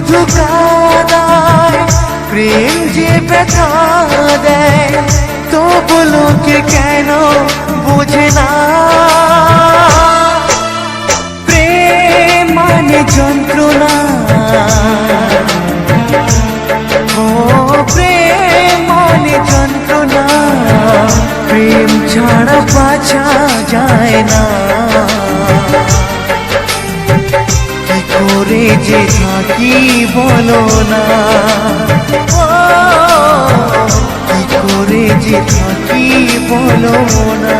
শুধু কাঁদায়, প্রেম যে ব্যথা দেয়, তবু লোকে কেন বোঝে না। প্রেম মানে যন্ত্রণা, ও প্রেম মানে যন্ত্রণা, প্রেম ছাড়া বাঁচা যায় না। কি করে যে থাকি বলো না, ও কি করে যে থাকি বলো না।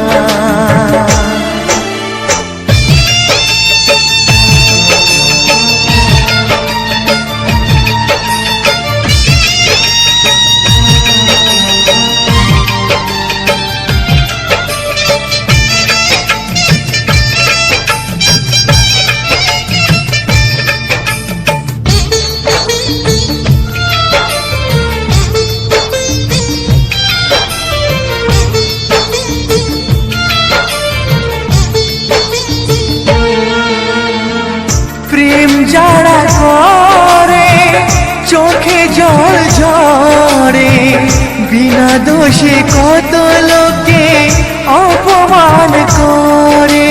প্রেম যারা করে চোখে জল ঝরে, বিনা দোষে কত লোকে অপমান করে।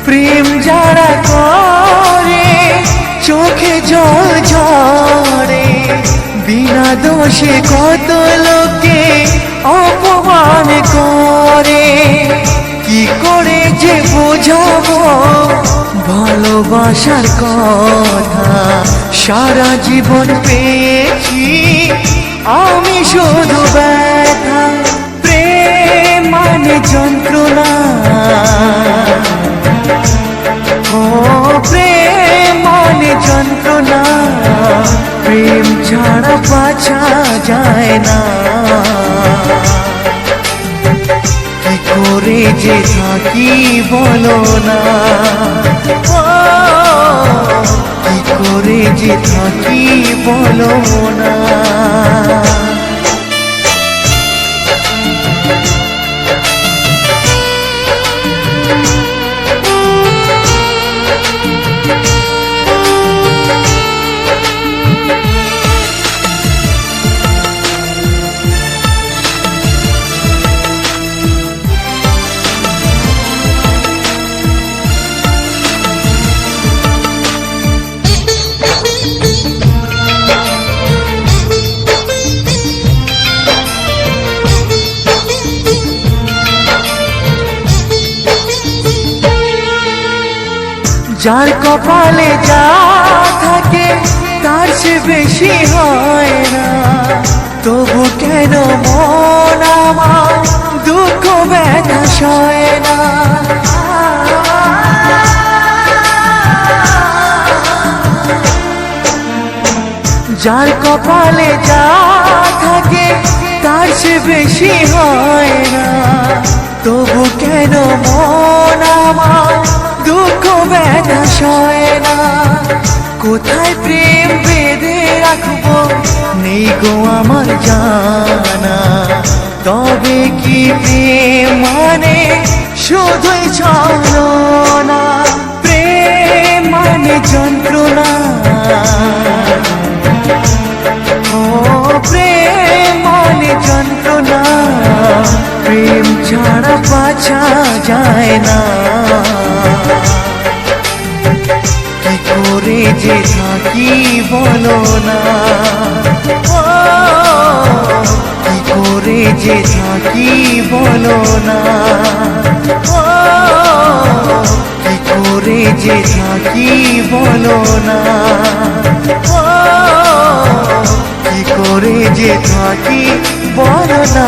প্রেম যারা করে চোখে জল ঝরে, বিনা দোষে কত লোকে অপমান করে। কি করে যে বোঝাবো ভালোবাসার কথা, সারা জীবন পেয়েছি আমি শুধু ব্যথা। প্রেম মানে যন্ত্রণা, ও প্রেম মানে যন্ত্রণা, প্রেম ছাড়া বাঁচা যায় না। কি করে যে থাকি বলো না, ও কি করে যে থাকি বলো না। যার কপালে যা থাকে তার সে বেশি হয় না, তবু কেন মন আমার দুঃখ ব্যথা সয় না। যার কপালে যা থাকে তার সে বেশি হয় না, তবু কেন মন আমার দুঃখ ব্যথা সয় না। কোথায় প্রেম বেঁধে রাখবো নেই গো আমার জানা, তবে কি প্রেম মানে শুধুই ছলনা। প্রেম মানে যন্ত্রণা, ও প্রেম মানে যন্ত্রণা, প্রেম ছাড়া বাঁচা যায় না। কি করে যে থাকি বলো না, ও কি করে যে থাকি বলো না, ও কি করে যে থাকি বলো না, ও কি করে যে থাকি বলো না।